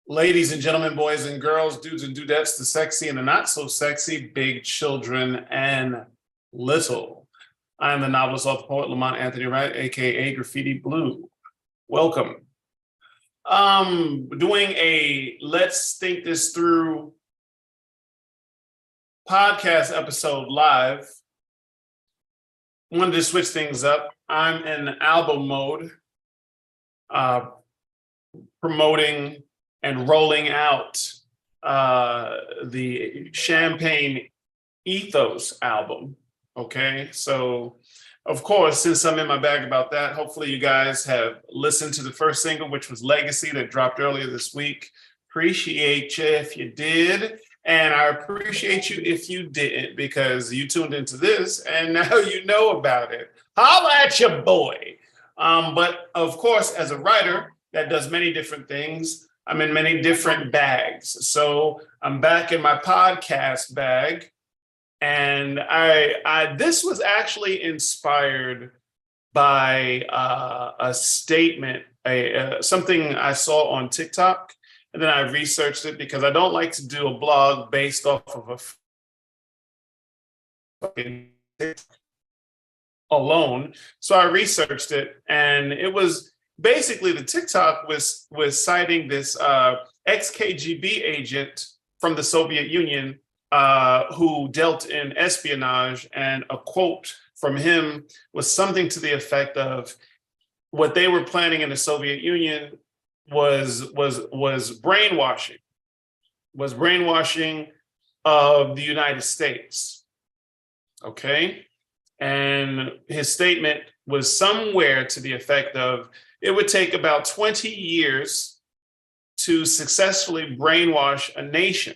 Ladies and gentlemen, boys and girls, dudes and dudettes, the sexy and the not so sexy, big children and little. I am the novelist, author, poet, Lamont Anthony Wright, aka Graffiti Blue. Welcome. Doing a Let's Think This Through podcast episode live. Wanted to switch things up. I'm in album mode, promoting and rolling out the Champagne Ethos album. Okay, so of course, since I'm in my bag about that, hopefully you guys have listened to the first single, which was Legacy, that dropped earlier this week. Appreciate you if you did. And I appreciate you if you didn't, because you tuned into this and now you know about it. Holla at your boy. But of course, as a writer that does many different things, I'm in many different bags. So I'm back in my podcast bag. And I this was actually inspired by a statement, something I saw on TikTok. And then I researched it because I don't like to do a blog based off of a fucking TikTok alone. So I researched it, and it was basically the TikTok was citing this ex-KGB agent from the Soviet Union who dealt in espionage, and a quote from him was something to the effect of, what they were planning in the Soviet Union was brainwashing, of the United States. Okay. And his statement was somewhere to the effect of, it would take about 20 years to successfully brainwash a nation.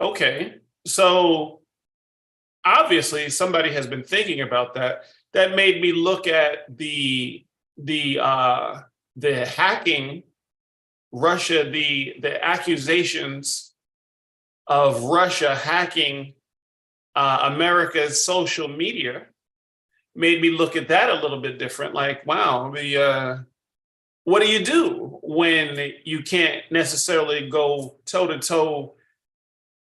Okay, so obviously somebody has been thinking about that. That made me look at the hacking Russia, the accusations of Russia hacking America's social media, made me look at that a little bit different. Like, wow, what do you do when you can't necessarily go toe to toe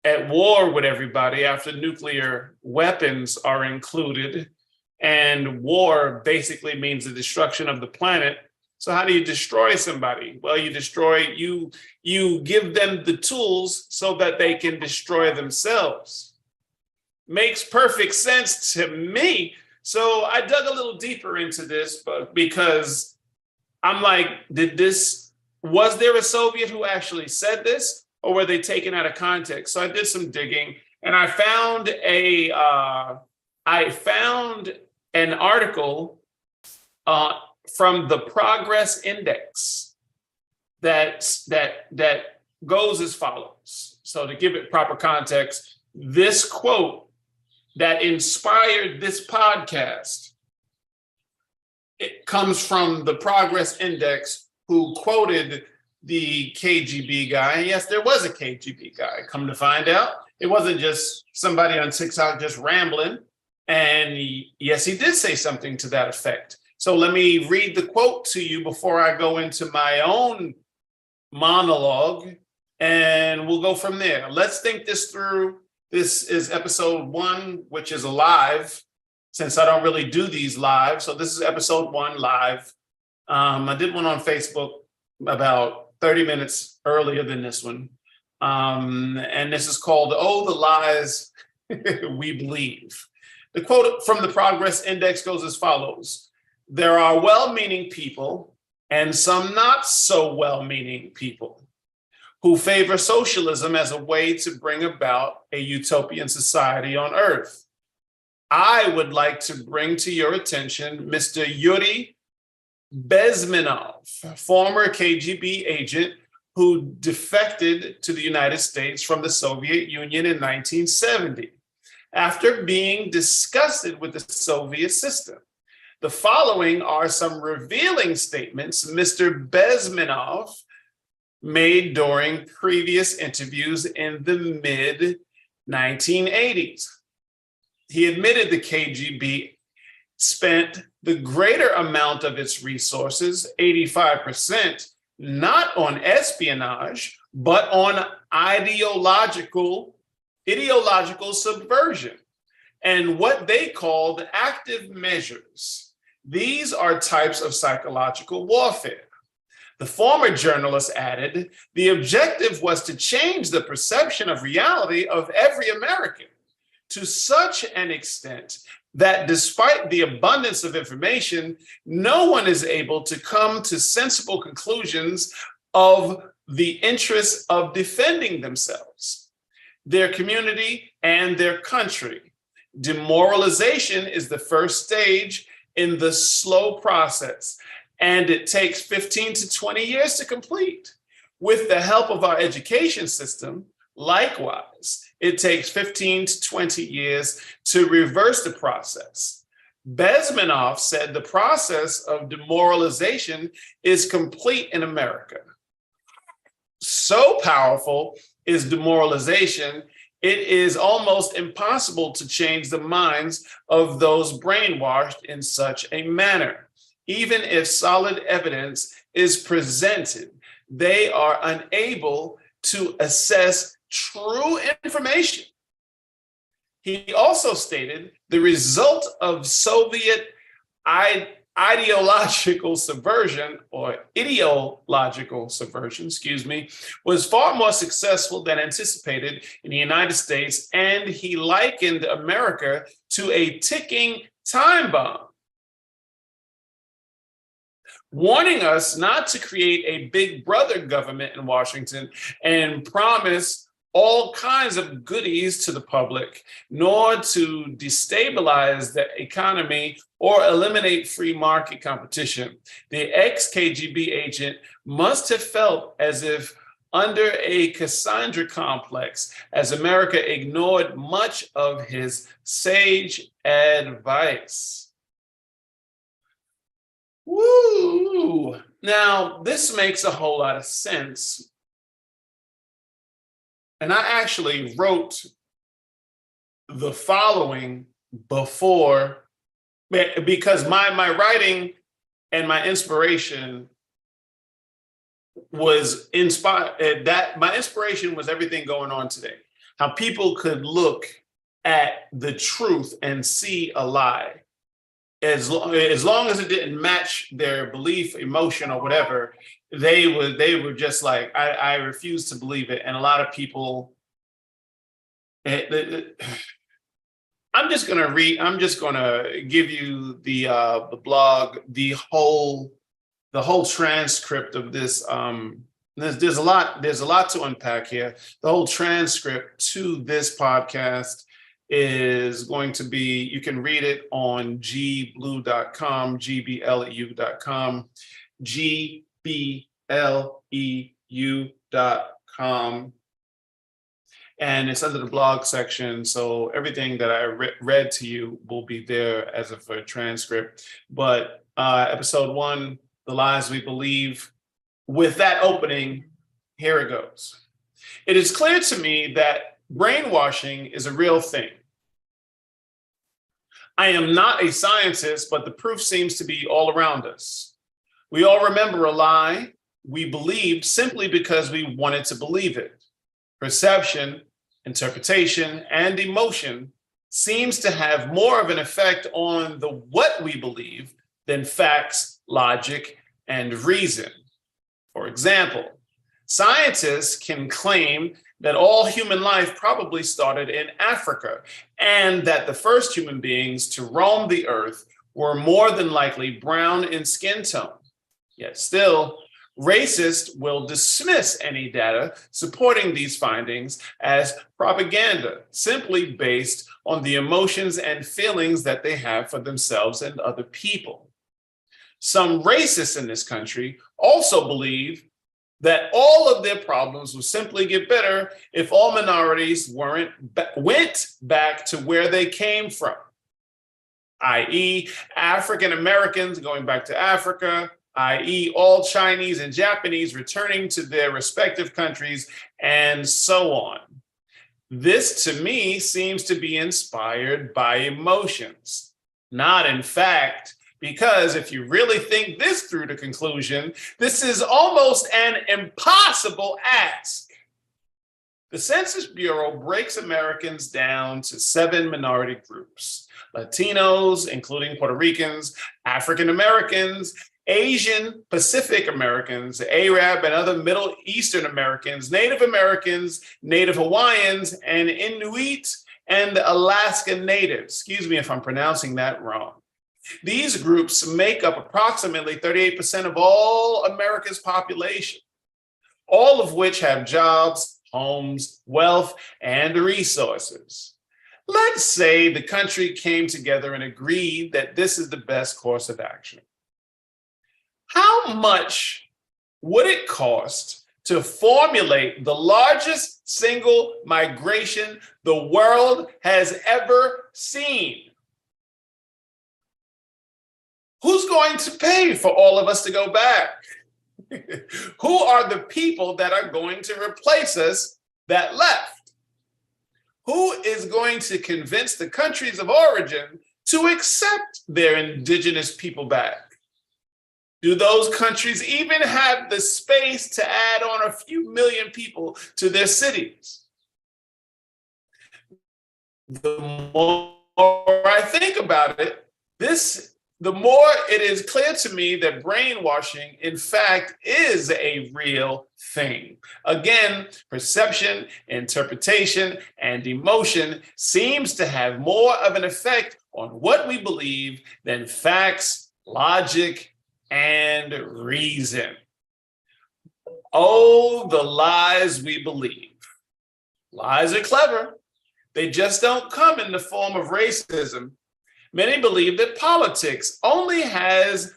at war with everybody after nuclear weapons are included? And war basically means the destruction of the planet. So how do you destroy somebody? Well, you give them the tools so that they can destroy themselves. Makes perfect sense to me. So I dug a little deeper into this, but because I'm like, was there a Soviet who actually said this, or were they taken out of context? So I did some digging, and I found an article from the Progress Index that goes as follows. So to give it proper context, this quote that inspired this podcast, it comes from the Progress Index, who quoted the KGB guy. And yes, there was a KGB guy. Come to find out, it wasn't just somebody on TikTok just rambling. And yes, he did say something to that effect. So let me read the quote to you before I go into my own monologue, and we'll go from there. Let's think this through. This is episode 1, which is a live, since I don't really do these live. So this is episode 1 live. I did one on Facebook about 30 minutes earlier than this one. And this is called, Oh, the Lies We Believe. The quote from the Progress Index goes as follows: there are well-meaning people and some not so well-meaning people who favor socialism as a way to bring about a utopian society on Earth. I would like to bring to your attention Mr. Yuri Bezmenov, former KGB agent who defected to the United States from the Soviet Union in 1970 after being disgusted with the Soviet system. The following are some revealing statements Mr. Bezmenov made during previous interviews in the mid-1980s. He admitted the KGB spent the greater amount of its resources, 85%, not on espionage, but on ideological subversion and what they called active measures. These are types of psychological warfare. The former journalist added, the objective was to change the perception of reality of every American to such an extent that despite the abundance of information, no one is able to come to sensible conclusions of the interests of defending themselves, their community, and their country. Demoralization is the first stage in the slow process, and it takes 15 to 20 years to complete. With the help of our education system, likewise, it takes 15 to 20 years to reverse the process. Bezmenov said the process of demoralization is complete in America. So powerful is demoralization, it is almost impossible to change the minds of those brainwashed in such a manner. Even if solid evidence is presented, they are unable to assess true information. He also stated the result of Soviet ideological subversion, was far more successful than anticipated in the United States, and he likened America to a ticking time bomb, warning us not to create a big brother government in Washington and promise all kinds of goodies to the public, nor to destabilize the economy or eliminate free market competition. The ex-KGB agent must have felt as if under a Cassandra complex, as America ignored much of his sage advice. Woo! Now, this makes a whole lot of sense. And I actually wrote the following before, because my writing and my inspiration was inspired, that my inspiration was everything going on today. How people could look at the truth and see a lie. As long as it didn't match their belief, emotion, or whatever, they were just like, I refuse to believe it. And a lot of people, I'm just gonna give you the blog, the whole transcript of this. There's a lot to unpack here. The whole transcript to this podcast is going to be, you can read it on gbleu.com, gbleu.com, gbleu.com. And it's under the blog section. So everything that I read to you will be there as a transcript. But episode 1, The Lies We Believe. With that opening, here it goes. It is clear to me that brainwashing is a real thing. I am not a scientist, but the proof seems to be all around us. We all remember a lie we believed simply because we wanted to believe it. Perception, interpretation, and emotion seems to have more of an effect on the what we believe than facts, logic, and reason. For example, scientists can claim that all human life probably started in Africa, and that the first human beings to roam the earth were more than likely brown in skin tone. Yet still, racists will dismiss any data supporting these findings as propaganda, simply based on the emotions and feelings that they have for themselves and other people. Some racists in this country also believe that all of their problems would simply get better if all minorities went back to where they came from, i.e. African Americans going back to Africa, i.e. all Chinese and Japanese returning to their respective countries, and so on. This, to me, seems to be inspired by emotions, Not in fact, because if you really think this through to conclusion, this is almost an impossible ask. The Census Bureau breaks Americans down to 7 minority groups: Latinos, including Puerto Ricans, African Americans, Asian Pacific Americans, Arab and other Middle Eastern Americans, Native Americans, Native Hawaiians, and Inuit and Alaska Natives. Excuse me if I'm pronouncing that wrong. These groups make up approximately 38% of all America's population, all of which have jobs, homes, wealth, and resources. Let's say the country came together and agreed that this is the best course of action. How much would it cost to formulate the largest single migration the world has ever seen? Who's going to pay for all of us to go back? Who are the people that are going to replace us that left? Who is going to convince the countries of origin to accept their indigenous people back? Do those countries even have the space to add on a few million people to their cities? The more I think about it, the more it is clear to me that brainwashing, in fact, is a real thing. Again, perception, interpretation, and emotion seems to have more of an effect on what we believe than facts, logic, and reason. Oh, the lies we believe. Lies are clever. They just don't come in the form of racism. Many believe that politics only has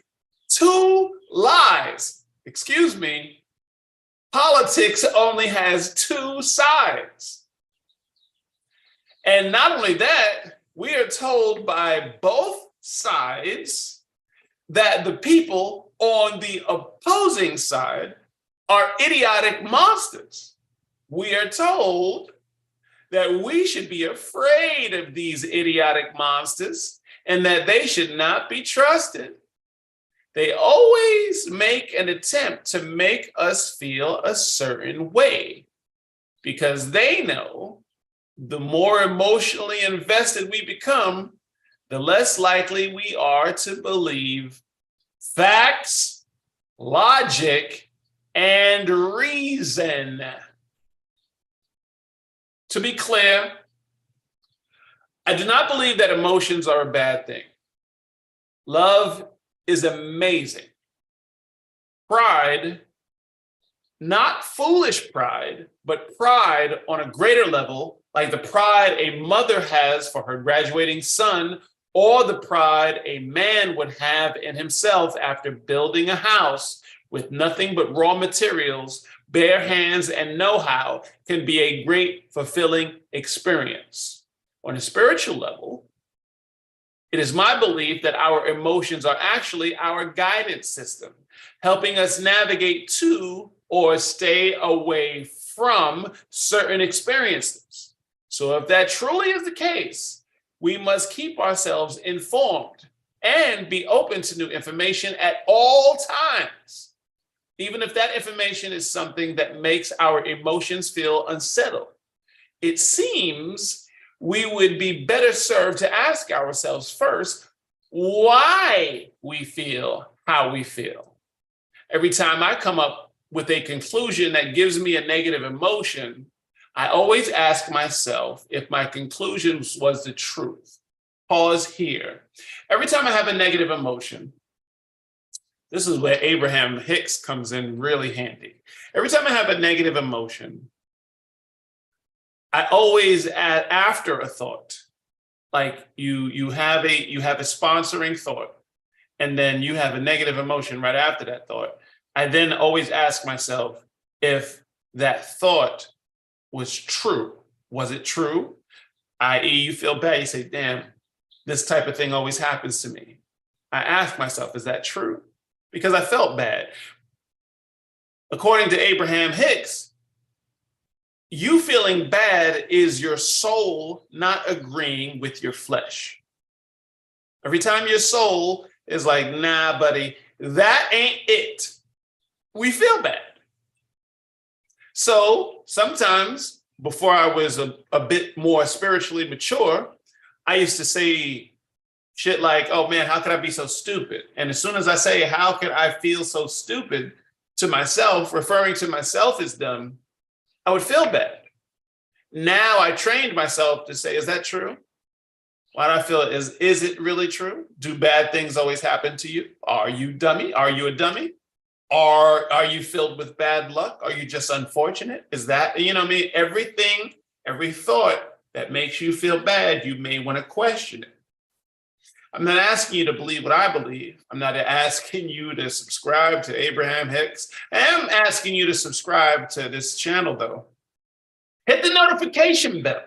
2 lies. Excuse me, politics only has 2 sides. And not only that, we are told by both sides that the people on the opposing side are idiotic monsters. We are told that we should be afraid of these idiotic monsters and that they should not be trusted. They always make an attempt to make us feel a certain way because they know the more emotionally invested we become, the less likely we are to believe facts, logic, and reason. To be clear, I do not believe that emotions are a bad thing. Love is amazing. Pride, not foolish pride, but pride on a greater level, like the pride a mother has for her graduating son, or the pride a man would have in himself after building a house with nothing but raw materials, bare hands, and know-how, can be a great, fulfilling experience. On a spiritual level, it is my belief that our emotions are actually our guidance system, helping us navigate to or stay away from certain experiences. So if that truly is the case, we must keep ourselves informed and be open to new information at all times, even if that information is something that makes our emotions feel unsettled. It seems we would be better served to ask ourselves first why we feel how we feel. Every time I come up with a conclusion that gives me a negative emotion, I always ask myself if my conclusion was the truth. Pause here. Every time I have a negative emotion, this is where Abraham Hicks comes in really handy. Every time I have a negative emotion, I always add after a thought, like you have a sponsoring thought, and then you have a negative emotion right after that thought. I then always ask myself if that thought was true. Was it true? I.e., you feel bad. You say, damn, this type of thing always happens to me. I ask myself, is that true? Because I felt bad. According to Abraham Hicks, you feeling bad is your soul not agreeing with your flesh. Every time your soul is like, nah, buddy, that ain't it, we feel bad. So sometimes before I was a bit more spiritually mature, I used to say shit like, oh man, how could I be so stupid? And as soon as I say, how could I feel so stupid to myself, referring to myself as dumb, I would feel bad. Now I trained myself to say, is that true? Why do I feel it? Is it really true? Do bad things always happen to you? Are you dummy? Are you a dummy? Are you filled with bad luck? Are you just unfortunate? Is that, you know what I mean? Everything, every thought that makes you feel bad, you may want to question it. I'm not asking you to believe what I believe. I'm not asking you to subscribe to Abraham Hicks. I am asking you to subscribe to this channel, though. Hit the notification bell.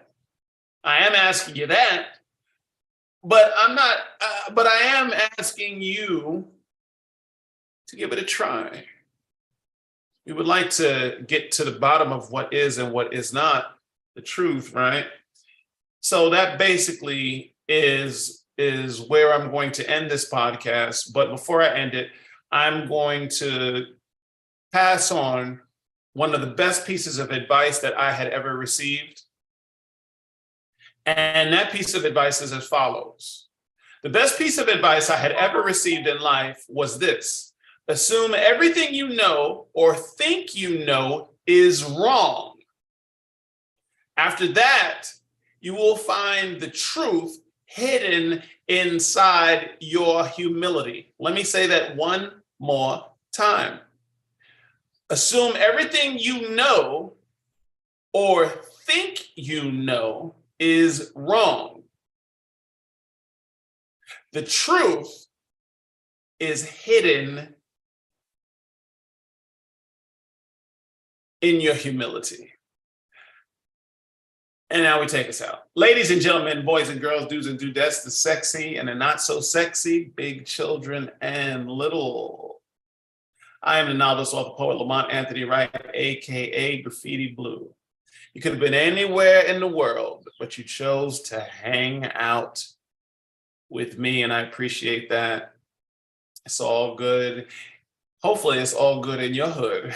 I am asking you that. But I'm not, but I am asking you to give it a try. We would like to get to the bottom of what is and what is not the truth, right? So that basically is where I'm going to end this podcast. But before I end it, I'm going to pass on one of the best pieces of advice that I had ever received. And that piece of advice is as follows. The best piece of advice I had ever received in life was this: assume everything you know or think you know is wrong. After that, you will find the truth hidden inside your humility. Let me say that one more time. Assume everything you know or think you know is wrong. The truth is hidden in your humility. And now we take us out. Ladies and gentlemen, boys and girls, dudes and dudettes, the sexy and the not so sexy, big children and little. I am the novelist, author, poet, Lamont Anthony Wright, AKA Graffiti Bleu. You could have been anywhere in the world, but you chose to hang out with me, and I appreciate that. It's all good. Hopefully it's all good in your hood.